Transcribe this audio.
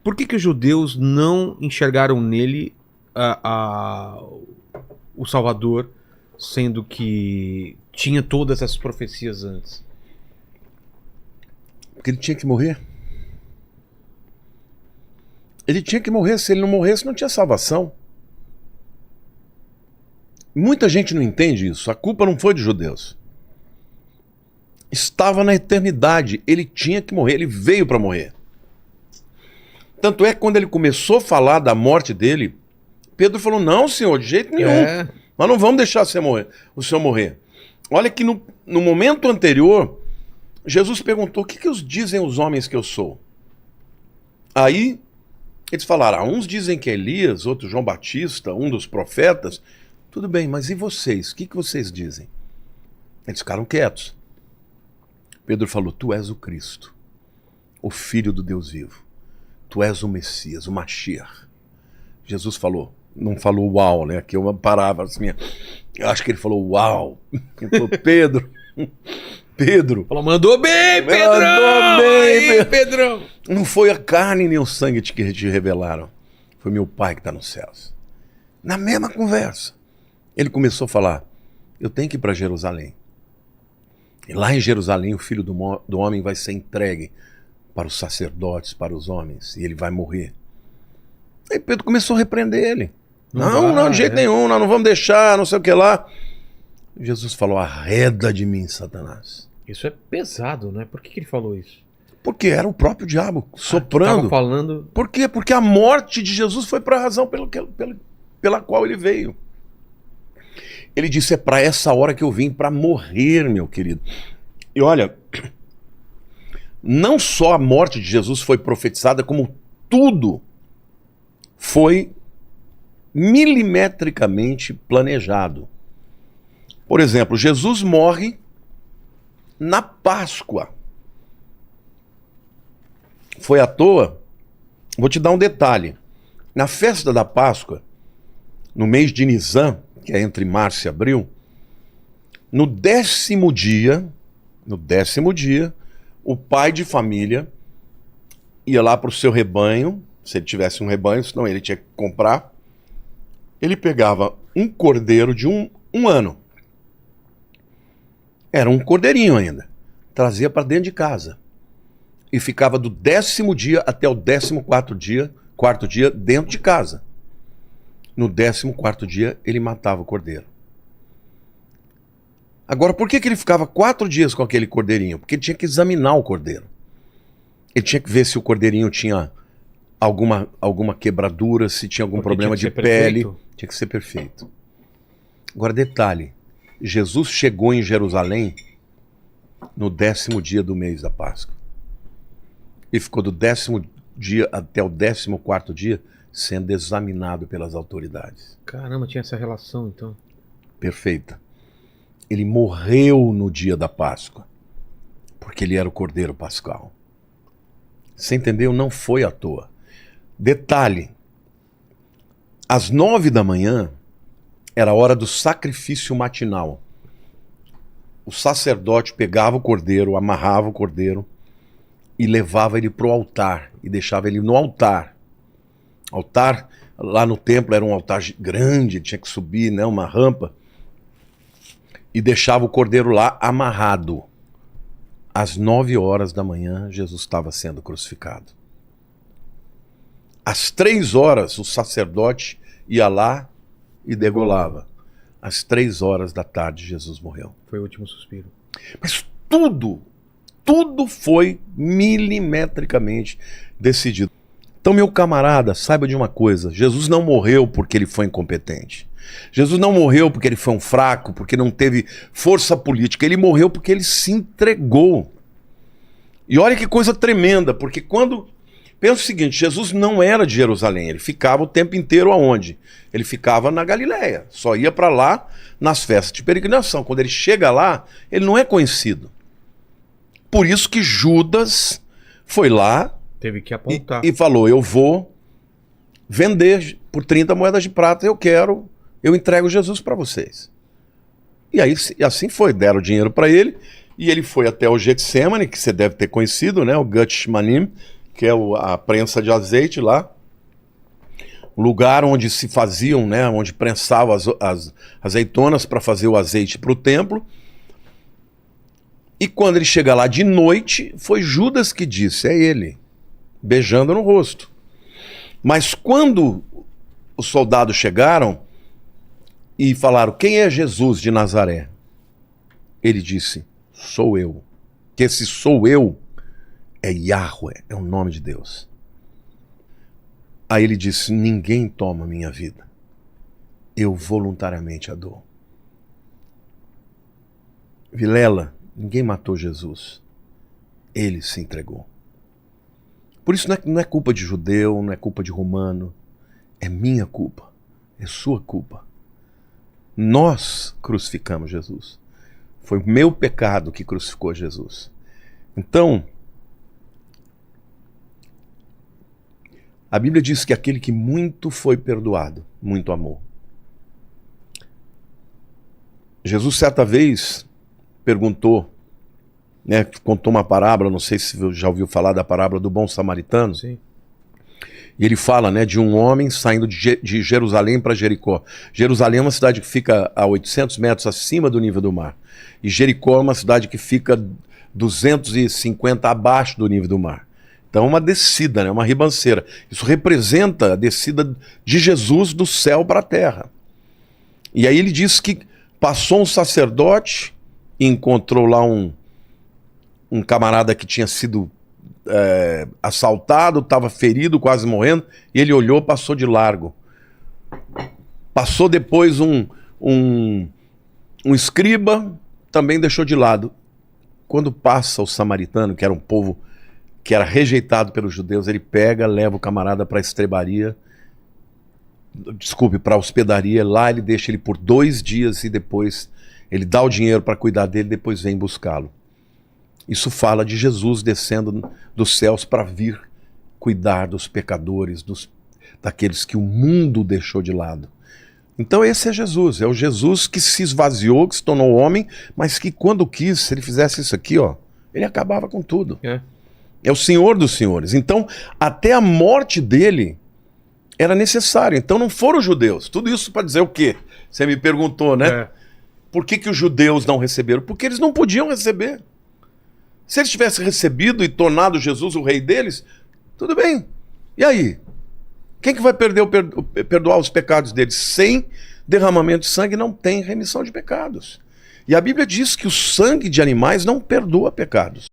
Por que os judeus não enxergaram nele o Salvador, sendo que tinha todas essas profecias antes? Porque ele tinha que morrer. Ele tinha que morrer. Se ele não morresse, não tinha salvação. Muita gente não entende isso. A culpa não foi dos judeus. Estava na eternidade. Ele tinha que morrer. Ele veio para morrer. Tanto é que quando ele começou a falar da morte dele, Pedro falou, não, senhor, de jeito nenhum. Nós não vamos deixar o senhor morrer. Olha que no momento anterior, Jesus perguntou, o que os dizem os homens que eu sou? Aí, eles falaram, uns dizem que é Elias, outros João Batista, um dos profetas. Tudo bem, mas e vocês? O que vocês dizem? Eles ficaram quietos. Pedro falou, tu és o Cristo, o Filho do Deus vivo. Tu és o Messias, o Mashiach. Jesus falou, não falou uau, né? Aqui é uma palavra assim, eu acho que ele falou uau. Ele falou, Pedro. Falou, mandou bem, Pedrão! Mandou bem, aí, Pedrão! Não foi a carne nem o sangue que te revelaram. Foi meu Pai que está nos céus. Na mesma conversa, ele começou a falar, eu tenho que ir para Jerusalém. E lá em Jerusalém o Filho do Homem vai ser entregue para os sacerdotes, para os homens, e ele vai morrer. Aí Pedro começou a repreender ele. Não, de jeito nenhum, nós não vamos deixar, não sei o que lá. Jesus falou, arreda de mim, Satanás. Isso é pesado, né? Por que ele falou isso? Porque era o próprio diabo soprando. Tava falando... Por quê? Porque a morte de Jesus foi para a razão pela qual ele veio. Ele disse, é para essa hora que eu vim, para morrer, meu querido. E olha, não só a morte de Jesus foi profetizada, como tudo foi milimetricamente planejado. Por exemplo, Jesus morre na Páscoa. Foi à toa? Vou te dar um detalhe. Na festa da Páscoa, no mês de Nisan, que é entre março e abril, no 10º dia, o pai de família ia lá para o seu rebanho, se ele tivesse um rebanho, senão ele tinha que comprar. Ele pegava um cordeiro de um ano. Era um cordeirinho ainda. Trazia para dentro de casa. E ficava do 10º dia até o 14º dia dentro de casa. No 14º dia, ele matava o cordeiro. Agora, por que ele ficava 4 dias com aquele cordeirinho? Porque ele tinha que examinar o cordeiro. Ele tinha que ver se o cordeirinho tinha alguma quebradura, se tinha algum problema de pele. Tinha que ser perfeito. Agora, detalhe. Jesus chegou em Jerusalém no 10º dia do mês da Páscoa. E ficou do 10º dia até o 14º dia sendo examinado pelas autoridades. Caramba, tinha essa relação então. Perfeita. Ele morreu no dia da Páscoa, porque ele era o Cordeiro Pascal. Você entendeu? Não foi à toa. Detalhe, às 9 da manhã era a hora do sacrifício matinal. O sacerdote pegava o cordeiro, amarrava o cordeiro e levava ele para o altar e deixava ele no altar. Altar, lá no templo era um altar grande, tinha que subir, né, uma rampa, e deixava o cordeiro lá amarrado. Às 9 horas da manhã, Jesus estava sendo crucificado. Às 3 horas, o sacerdote ia lá e degolava. Às 3 horas da tarde, Jesus morreu. Foi o último suspiro. Mas tudo foi milimetricamente decidido. Então, meu camarada, saiba de uma coisa, Jesus não morreu porque ele foi incompetente. Jesus não morreu porque ele foi um fraco, porque não teve força política. Ele morreu porque ele se entregou. E olha que coisa tremenda, porque quando... Pensa o seguinte, Jesus não era de Jerusalém, ele ficava o tempo inteiro aonde? Ele ficava na Galileia, só ia para lá nas festas de peregrinação. Quando ele chega lá, ele não é conhecido. Por isso que Judas foi lá... Teve que apontar. E falou, eu vou vender por 30 moedas de prata, eu entrego Jesus para vocês. E aí assim foi, deram o dinheiro para ele, e ele foi até o Getsemane, que você deve ter conhecido, né, o Getsemane, que é a prensa de azeite lá, o lugar onde se faziam, né, onde prensavam as azeitonas para fazer o azeite para o templo. E quando ele chega lá de noite, foi Judas que disse, é ele, beijando no rosto. Mas quando os soldados chegaram e falaram, quem é Jesus de Nazaré? Ele disse, sou eu. Que esse sou eu é Yahweh, é o nome de Deus. Aí ele disse, ninguém toma minha vida. Eu voluntariamente a dou. Vilela, ninguém matou Jesus. Ele se entregou. Por isso não é culpa de judeu, não é culpa de romano. É minha culpa. É sua culpa. Nós crucificamos Jesus. Foi o meu pecado que crucificou Jesus. Então, a Bíblia diz que aquele que muito foi perdoado, muito amou. Jesus certa vez perguntou, né, contou uma parábola, não sei se já ouviu falar da parábola do bom samaritano. Sim. E ele fala, né, de um homem saindo de Jerusalém para Jericó. Jerusalém é uma cidade que fica a 800 metros acima do nível do mar. E Jericó é uma cidade que fica 250 abaixo do nível do mar. Então é uma descida, né, uma ribanceira. Isso representa a descida de Jesus do céu para a terra. E aí ele diz que passou um sacerdote e encontrou lá um camarada que tinha sido assaltado, estava ferido, quase morrendo, e ele olhou, passou de largo. Passou depois um escriba, também deixou de lado. Quando passa o samaritano, que era um povo que era rejeitado pelos judeus, ele pega, leva o camarada para a estrebaria, para a hospedaria, lá ele deixa ele por 2 dias e depois ele dá o dinheiro para cuidar dele, depois vem buscá-lo. Isso fala de Jesus descendo dos céus para vir cuidar dos pecadores, daqueles que o mundo deixou de lado. Então esse é Jesus, é o Jesus que se esvaziou, que se tornou homem, mas que quando quis, se ele fizesse isso aqui, ó, ele acabava com tudo. É o Senhor dos senhores. Então até a morte dele era necessária. Então não foram os judeus. Tudo isso para dizer o quê? Você me perguntou, né? Por que os judeus não receberam? Porque eles não podiam receber. Se eles tivessem recebido e tornado Jesus o rei deles, tudo bem. E aí? Quem que vai perdoar os pecados deles? Sem derramamento de sangue não tem remissão de pecados. E a Bíblia diz que o sangue de animais não perdoa pecados.